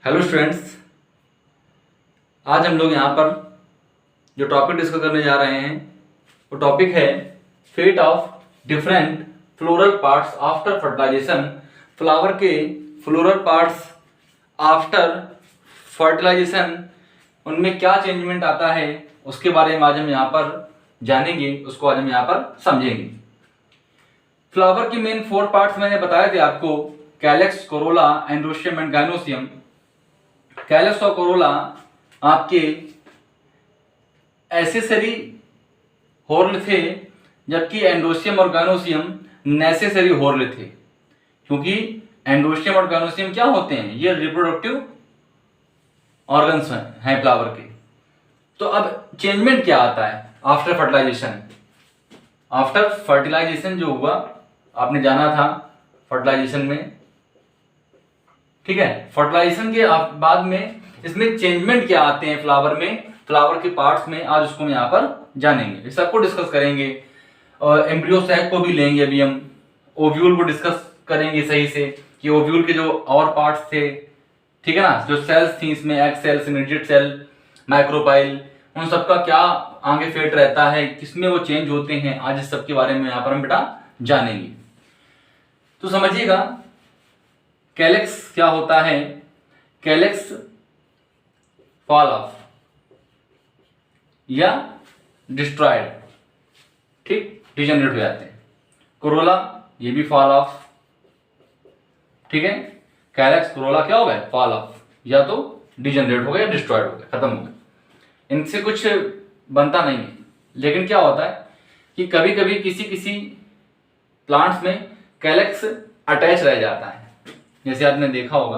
Hello students, आज हम लोग यहाँ पर जो टॉपिक डिस्कस करने जा रहे हैं वो टॉपिक है fate of different floral parts after fertilisation. Flower के फ्लोरल पार्ट्स आफ्टर फर्टिलाइजेशन, उनमें क्या चेंजमेंट आता है उसके बारे में आज हम यहाँ पर जानेंगे, उसको आज हम यहाँ पर समझेंगे। फ्लावर की मेन 4 पार्ट्स मैंने बताए थे आपको, calyx, Corolla, androecium and gynoecium. Callus और कोरोला आपके एसेसरी हॉर्न थे, जबकि एंड्रोशियम और गाइनोसियम नेसेसरी हॉर्न थे। क्योंकि एंड्रोशियम और गाइनोसियम क्या होते हैं, ये रिप्रोडक्टिव ऑर्गन्स हैं फ्लावर के। तो अब चेंजमेंट क्या आता है आफ्टर फर्टिलाइजेशन। आफ्टर फर्टिलाइजेशन जो हुआ, आपने जाना था फर्टिलाइजेशन में, ठीक है। फर्टिलाइजेशन के बाद में इसमें चेंजमेंट क्या आते हैं फ्लावर में, फ्लावर के पार्ट्स में, आज उसको हम यहाँ पर जानेंगे, इस सबको डिस्कस करेंगे। और एम्ब्रियो सैक को भी लेंगे, अभी हम ओव्यूल को डिस्कस करेंगे सही से कि ओव्यूल के जो और पार्ट्स थे, ठीक है ना, जो सेल्स थी इसमें, egg cell, symmetric cell, micropyle, उन सबका क्या आगे फेट रहता है, किसमें वो चेंज होते हैं, आज इस सब के बारे में यहाँ पर हम बेटा जानेंगे। तो समझिएगा कैलेक्स क्या होता है। कैलेक्स फॉल ऑफ या डिस्ट्रॉयड, ठीक, डिजनरेट हो जाते हैं। कोरोला ये भी फॉल ऑफ, ठीक है। कैलेक्स कोरोला क्या हो गए, फॉल ऑफ, या तो डिजनरेट हो गए या डिस्ट्रॉयड हो गए, खत्म हो गए, इनसे कुछ बनता नहीं है। लेकिन क्या होता है कि कभी कभी किसी किसी प्लांट्स में कैलेक्स अटैच रह जाता है, जैसे आपने देखा होगा,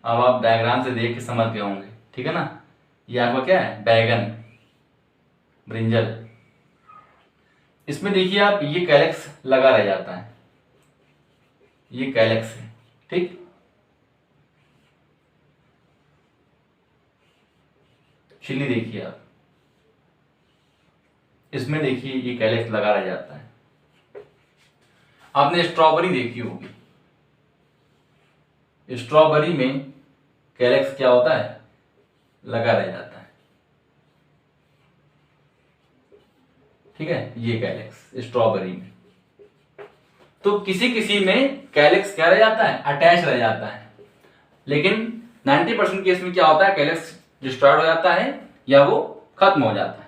अब आप डायग्राम से देख के समझ गए होंगे, ठीक है ना। ये आपका क्या है, बैगन, ब्रिंजल। इसमें देखिए आप, ये कैलेक्स लगा रह जाता है, ये कैलेक्स है, ठीक। चिल्ली देखिए आप, इसमें देखिए ये कैलेक्स लगा रह जाता है। आपने स्ट्रॉबेरी देखी होगी, स्ट्रॉबेरी में कैलेक्स क्या होता है, लगा रह जाता है, ठीक है, ये कैलेक्स स्ट्रॉबेरी में। तो किसी किसी में कैलेक्स क्या रह जाता है, अटैच रह जाता है। लेकिन 90% केस में क्या होता है, कैलेक्स डिस्ट्रॉयड हो जाता है या वो खत्म हो जाता है।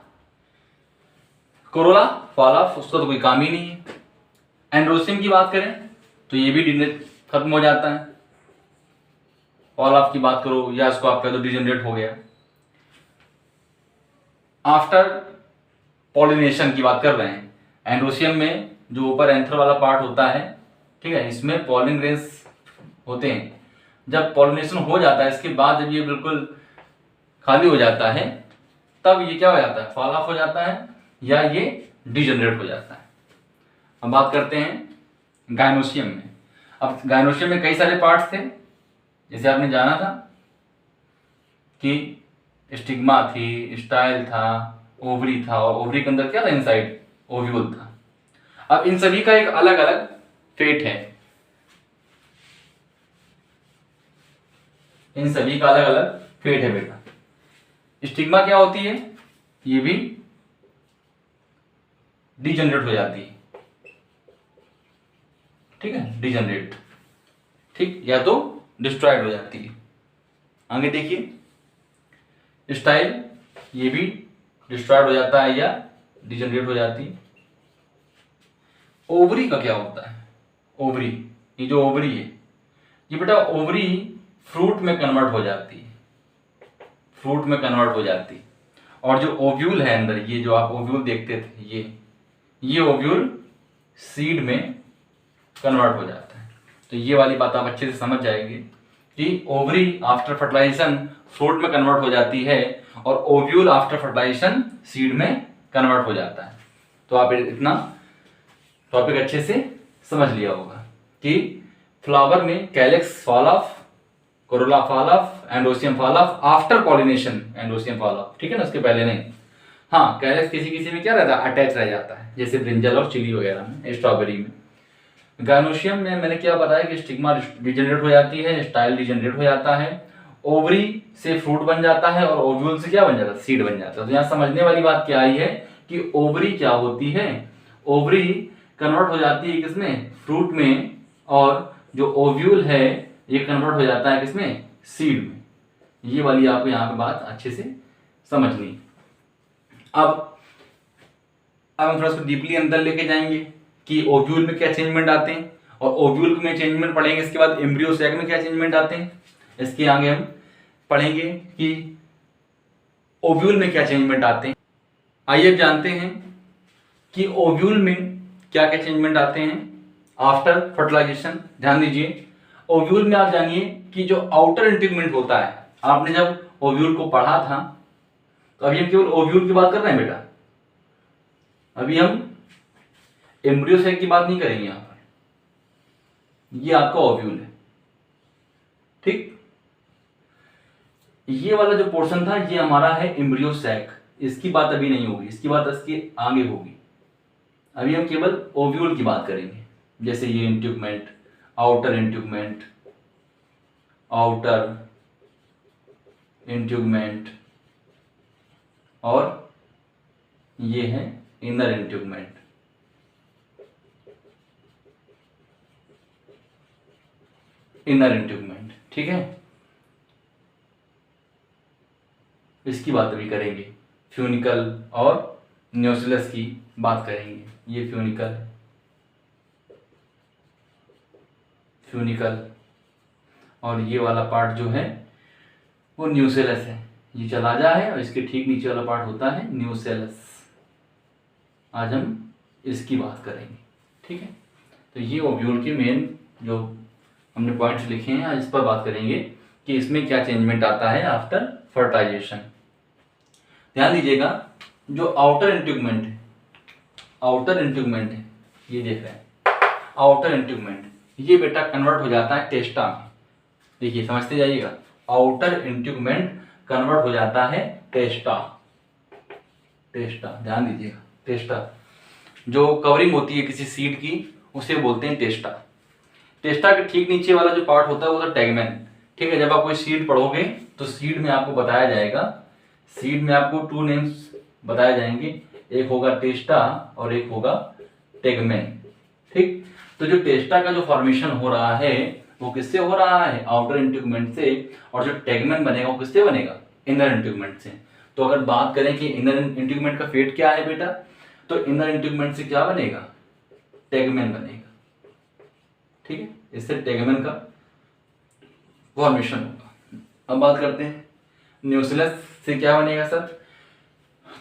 कोरोला फॉल ऑफ, उसका तो कोई काम ही नहीं है। एंड्रोसियम की बात करें तो ये भी खत्म हो जाता है। फॉल ऑफ की बात करो या इसको आप कह दो डिजनरेट हो गया। आफ्टर पॉलिनेशन की बात कर रहे हैं, एंड्रोसियम में जो ऊपर एंथर वाला पार्ट होता है, ठीक है, इसमें पॉलिन ग्रेन्स होते हैं। जब पॉलिनेशन हो जाता है, इसके बाद जब ये बिल्कुल खाली हो जाता है, तब ये क्या हो जाता है, फॉल ऑफ हो जाता है या ये डिजनरेट हो जाता है। अब बात करते हैं गाइनोसियम में। अब गाइनोसियम में कई सारे पार्ट्स थे, जैसे आपने जाना था कि स्टिग्मा थी, स्टाइल था, ओवरी था, और ओवरी के अंदर क्या था, इनसाइड ओव्यूल था। अब इन सभी का एक अलग अलग फेट है, इन सभी का अलग अलग फेट है बेटा। स्टिग्मा क्या होती है, ये भी डिजनरेट हो जाती है, ठीक है, डिजनरेट, ठीक, या तो डिस्ट्रॉयड हो जाती है। आगे देखिए स्टाइल, ये भी डिस्ट्रॉयड हो जाता है या डिजनरेट हो जाती है। ओवरी का क्या होता है, ओवरी, ये जो ओवरी है, ये बेटा ओवरी फ्रूट में कन्वर्ट हो जाती है, फ्रूट में कन्वर्ट हो जाती है। और जो ओव्यूल है अंदर, ये जो आप ओव्यूल देखते थे, ये ओव्यूल सीड में कन्वर्ट हो जाता है। तो ये वाली बात आप अच्छे से समझ जाएंगे कि ओवरी आफ्टर फर्टिलाइजेशन फ्रूट में कन्वर्ट हो जाती है और ओव्यूल आफ्टर फर्टिलाइजेशन सीड में कन्वर्ट हो जाता है। तो आप इतना टॉपिक अच्छे से समझ लिया होगा कि फ्लावर में calyx fall of, Corolla fall of, androecium fall of after pollination, androecium fall of, ठीक है ना, उसके पहले नहीं। हाँ, कैलस किसी किसी में क्या रहता है, अटैच रह जाता है, जैसे ब्रिंजल और चिली वगैरह में, स्ट्रॉबेरी में। गायनोशियम में मैंने क्या बताया कि स्टिग्मा डिजेनरेट हो जाती है, स्टाइल डिजेनरेट हो जाता है, ओवरी से फ्रूट बन जाता है और ओव्यूल से क्या बन जाता है, सीड बन जाता है। तो यहाँ समझने वाली बात क्या आई है कि ओवरी क्या होती है, ओवरी कन्वर्ट हो जाती है किसमें, फ्रूट में, और जो ओव्यूल है ये कन्वर्ट हो जाता है किसमें, सीड में। ये वाली आपको यहाँ पे बात अच्छे से समझनी। अब हम थोड़ा सा डीपली अंदर लेके जाएंगे कि ओव्यूल में क्या चेंजमेंट आते हैं, और ओव्यूल में चेंजमेंट पढ़ेंगे, इसके बाद एम्ब्रियो सैक में क्या चेंजमेंट आते हैं, इसके आगे हम पढ़ेंगे कि ओव्यूल में क्या चेंजमेंट आते हैं। आइए अब जानते हैं कि ओव्यूल में क्या क्या चेंजमेंट आते हैं आफ्टर फर्टिलाइजेशन। ध्यान दीजिए, ओव्यूल में आप जानिए कि जो आउटर इंटीग्यूमेंट होता है, आपने जब ओव्यूल को पढ़ा था तो अभी हम केवल ओव्यूल की बात कर रहे हैं बेटा, अभी हम एम्ब्रियो सैक की बात नहीं करेंगे यहां पर। ये आपका ओव्यूल है, ठीक। ये वाला जो पोर्शन था ये हमारा है एम्ब्रियो सैक, इसकी बात अभी नहीं होगी, इसकी बात इसके आगे होगी। अभी हम केवल ओव्यूल की बात करेंगे, जैसे ये इंट्यूगमेंट, आउटर इंट्यूगमेंट, आउटर इंट्यूगमेंट, और ये है इनर इंट्यूगमेंट। इनर इंट्यूगमेंट, ठीक है, इसकी बात अभी करेंगे। फ्यूनिकल और न्यूसिलस की बात करेंगे। ये फ्यूनिकल, फ्यूनिकल, और ये वाला पार्ट जो है वो न्यूसेलस है, ये चलाजा है, और इसके ठीक नीचे वाला पार्ट होता है न्यूसेलस। आज हम इसकी बात करेंगे, ठीक है। तो ये ओव्यूल के मेन जो हमने पॉइंट्स लिखे हैं, आज इस पर बात करेंगे कि इसमें क्या चेंजमेंट आता है आफ्टर फर्टिलाइजेशन। ध्यान दीजिएगा, जो आउटर इंट्यूगमेंट है, आउटर इंट्यूगमेंट है, ये देख रहे हैं आउटर इंट्यूगमेंट, ये बेटा कन्वर्ट हो जाता है टेस्टा में। देखिए समझते जाइएगा, आउटर इंट्यूगमेंट कन्वर्ट हो जाता है टेस्टा। टेस्टा, ध्यान दीजिएगा, टेस्टा जो कवरिंग होती है किसी सीड की उसे बोलते हैं टेस्टा। टेस्टा के ठीक नीचे वाला जो पार्ट होता है वो तो टैगमेन, ठीक है। जब आप कोई सीड पढ़ोगे तो सीड में आपको बताया जाएगा, सीड में आपको 2 नेम्स बताए जाएंगे, एक होगा टेस्टा और एक होगा टेगमेन, ठीक। तो जो टेस्टा का जो फॉर्मेशन हो रहा है वो किससे हो रहा है, आउटर इंट्यूगमेंट से, और जो टेगमेन बनेगा वो किससे बनेगा, इनर इंट्यूगमेंट से। तो अगर बात करें कि इनर इंट्यूगमेंट का फेट क्या है बेटा, तो इनर इंट्यूगमेंट से क्या बनेगा, टेगमेन बनेगा, ठीक है। इससे टेगमेन का फॉर्मेशन होगा। अब बात करते हैं न्यूसिलस से क्या बनेगा सर,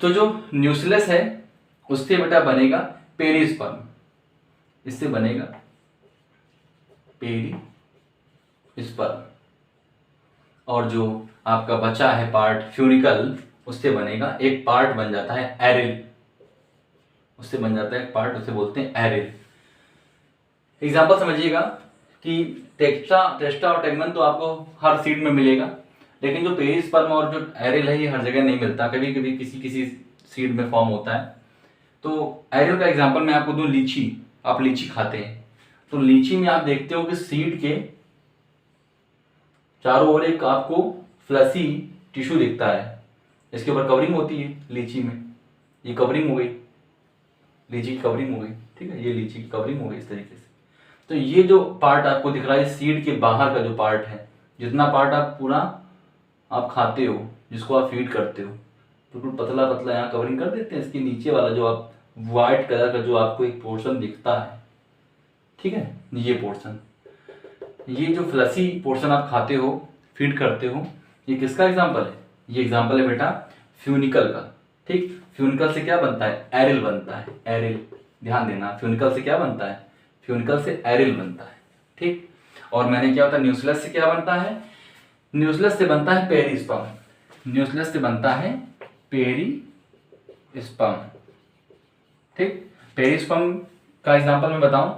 तो जो न्यूसिलस है उससे बेटा बनेगा पेरिस्पर्म, इससे बनेगा पेरिस्पर्म, और जो आपका बचा है पार्ट फ्यूनिकल, उससे बनेगा एक पार्ट बन जाता है एरिल, उससे बन जाता है एक पार्ट, उसे बोलते हैं एरिल। एग्जांपल समझिएगा कि टेस्टा और टेगमेन तो आपको हर सीड में मिलेगा, लेकिन जो पेरिस्पर्म और जो एरिल है ये हर जगह नहीं मिलता, कभी कभी किसी किसी सीड में फॉर्म होता है। तो एरिल का एग्जांपल मैं आपको दूं, लीची, आप लीची खाते हैं तो लीची में आप देखते हो कि सीड के चारों ओर एक आपको फ्लसी टिश्यू दिखता है, इसके ऊपर कवरिंग होती है लीची में, ये कवरिंग हो गई, लीची की कवरिंग हो गई, ठीक है, ये लीची की कवरिंग हो गई इस तरीके से। तो ये जो पार्ट आपको दिख रहा है सीड के बाहर का जो पार्ट है, जितना पार्ट आप पूरा आप खाते हो, जिसको आप फीड करते हो, बिल्कुल पतला पतला यहाँ कवरिंग कर देते हैं, इसके नीचे वाला जो आप व्हाइट कलर का जो आपको एक पोर्शन दिखता है, ठीक है, ये पोर्शन, ये जो फ्लसी पोर्शन आप खाते हो, फीड करते हो, ये किसका एग्जाम्पल है, ये एग्जाम्पल है बेटा फ्यूनिकल का, ठीक। फ्यूनिकल से क्या बनता है, एरिल बनता है, एरिल, ध्यान देना, फ्यूनिकल से क्या बनता है, फ्यूनिकल से एरिल बनता है, ठीक। और मैंने क्या होता है, न्यूसिलस से क्या बनता है, न्यूसिलस से बनता है पेरिस्पर्म, न्यूसिलस से बनता है पेरिस्पर्म, ठीक। पेरिस्पर्म का एग्जांपल मैं बताऊं,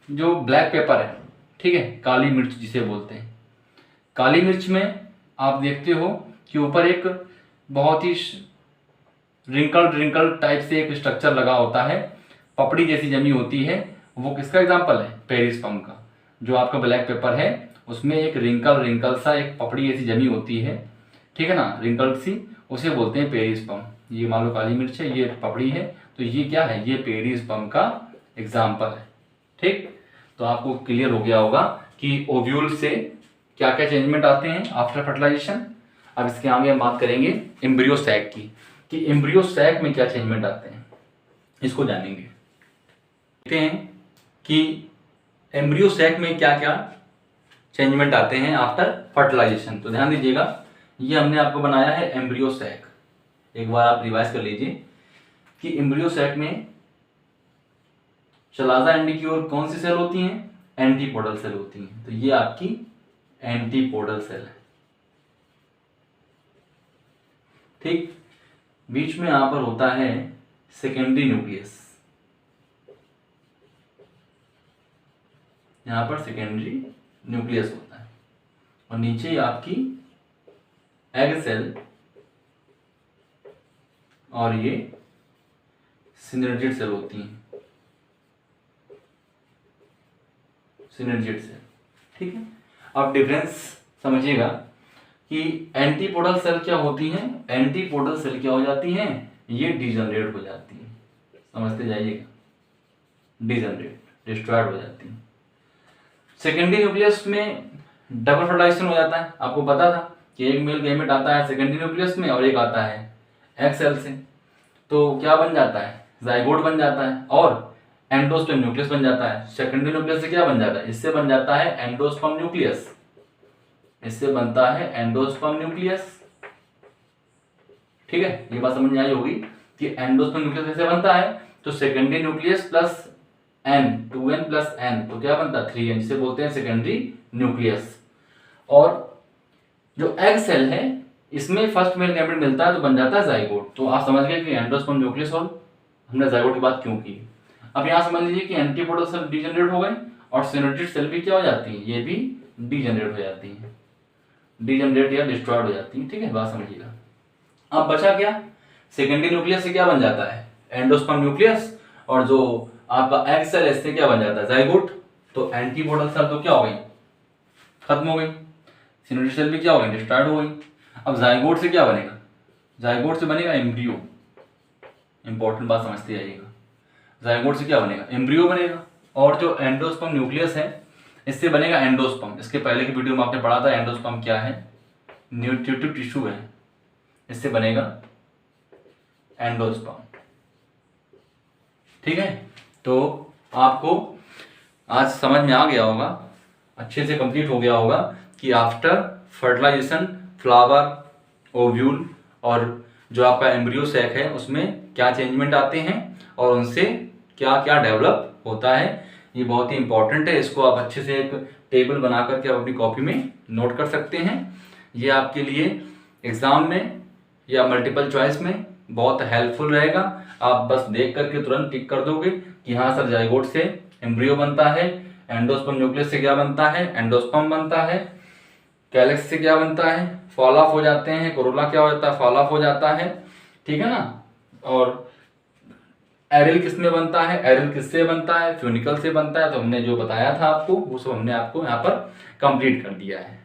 जो ब्लैक पेपर है, ठीक है, काली मिर्च जिसे बोलते हैं, काली मिर्च में आप देखते हो कि ऊपर एक बहुत ही रिंकल टाइप से एक स्ट्रक्चर लगा होता है, पपड़ी जैसी जमी होती है, वो किसका एग्जाम्पल है? पेरिस्पर्म का। जो आपका ब्लैक पेपर है उसमें एक रिंकल सा एक पपड़ी जैसी जमी होती है, ठीक है ना, रिंकल सी, उसे बोलते हैं पेरिस्पर्म। ये मान लो काली मिर्च है, ये पपड़ी है, तो ये क्या है? ये पेरिस्पर्म का एग्जाम्पल है। ठीक, तो आपको क्लियर हो गया होगा कि ओव्यूल से क्या क्या चेंजमेंट आते हैं आफ्टर फर्टिलाइजेशन। अब इसके आगे हम बात करेंगे एम्ब्रियो सैक की, कि एम्ब्रियो सैक में क्या चेंजमेंट आते हैं, इसको जानेंगे। देखते हैं कि एम्ब्रियो सैक में क्या क्या चेंजमेंट आते हैं आफ्टर फर्टिलाइजेशन। तो ध्यान दीजिएगा, ये हमने आपको बनाया है एम्ब्रियो सैक। एक बार आप रिवाइज कर लीजिए कि एम्ब्रियो सैक में शलाजा एंडी की ओर कौन सी सेल होती हैं? एंटीपोडल सेल होती हैं। तो ये आपकी एंटीपोडल सेल है। ठीक, बीच में यहां पर होता है सेकेंडरी न्यूक्लियस, यहां पर सेकेंडरी न्यूक्लियस होता है, और नीचे आपकी एग सेल और ये सिनर्जिड सेल होती हैं, सिनर्जिड सेल। ठीक है, अब डिफरेंस समझिएगा कि एंटीपोडल सेल क्या होती हैं? एंटीपोडल सेल क्या हो जाती हैं? ये डिजनरेट हो जाती हैं, समझते जाइएगा, डिजनरेट, डिस्ट्रॉयड हो जाती हैं। सेकेंडरी न्यूक्लियस में डबल फर्टिलाइजेशन हो जाता है। आपको पता था कि एक मेल गैमेट आता है सेकेंडरी न्यूक्लियस में और एक आता है एग सेल से, तो क्या बन जाता है? जाइगोट बन जाता है और एंडोस्पर्म न्यूक्लियस बन जाता है। सेकेंडरी न्यूक्लियस से क्या बन जाता है? इससे बन जाता है एंडोस्पर्म न्यूक्लियस, इससे बनता है एंडोस्पर्म न्यूक्लियस। ठीक है, ये बात समझ में आई होगी कि एंडोस्पर्म न्यूक्लियस कैसे बनता है। तो secondary nucleus plus n, 2n plus n, तो क्या बनता है? 3n, जिसे बोलते हैं सेकेंडरी न्यूक्लियस। और जो एग सेल है इसमें फर्स्ट मेल गैमेट मिलता है तो बन जाता है जाइगोट। तो आप समझ गए कि एंडोस्पर्म न्यूक्लियस और हमने जाइगोट की बात क्यों की। अब यहां समझ लीजिए कि एंटीपोडल सेल डिजेनरेट हो गए और सिनर्जिड सेल भी क्या हो जाती है? ये भी डिजेनरेट हो जाती है, डिजेनरेट या डिस्ट्रॉयड हो जाती है। ठीक है, बात समझिएगा। अब बचा क्या? सेकेंडरी न्यूक्लियस से क्या बन जाता है? एंडोस्पर्म न्यूक्लियस, और जो आपका एग सेल है इससे क्या बन जाता है? जाइगोट। तो एंटीपोडल सेल तो क्या हो गई? खत्म हो गई। सिनर्जिड सेल भी क्या हो गई? डिस्ट्रॉयड हो गई। अब जाइगोट से क्या बनेगा? जाइगोट से बनेगा एम्ब्रियो। इंपॉर्टेंट बात समझते जाइएगा, जाइगोट से क्या बनेगा? एम्ब्रियो बनेगा। और जो एंडोस्पर्म न्यूक्लियस है इससे बनेगा एंडोस्पर्म। इसके पहले की वीडियो में आपने पढ़ा था एंडोस्पर्म क्या है, न्यूट्रिटिव टिश्यू है, इससे बनेगा एंडोस्पर्म। ठीक है, तो आपको आज समझ में आ गया होगा, अच्छे से कंप्लीट हो गया होगा कि आफ्टर फर्टिलाइजेशन फ्लावर, ओव्यूल और जो आपका एम्ब्रियो सैक है उसमें क्या चेंजमेंट आते हैं और उनसे क्या क्या डेवलप होता है। ये बहुत ही इंपॉर्टेंट है, इसको आप अच्छे से एक टेबल बना करके आप अपनी कॉपी में नोट कर सकते हैं। ये आपके लिए एग्जाम में या मल्टीपल चॉइस में बहुत हेल्पफुल रहेगा। आप बस देख करके तुरंत टिक कर दोगे कि हाँ सर जाइगोट से एम्ब्रियो बनता है, एंडोस्पर्म न्यूक्लियस से क्या बनता है? एंडोस्पर्म बनता है, कैलेक्स से क्या बनता है? फॉल ऑफ हो जाते हैं, कोरोला क्या हो जाता है? फॉल ऑफ हो जाता है। ठीक है ना, और एरिल किस में बनता है? एरिल किससे बनता है? फ्यूनिकल से बनता है। तो हमने जो बताया था आपको वो सब हमने आपको यहाँ पर कंप्लीट कर दिया है।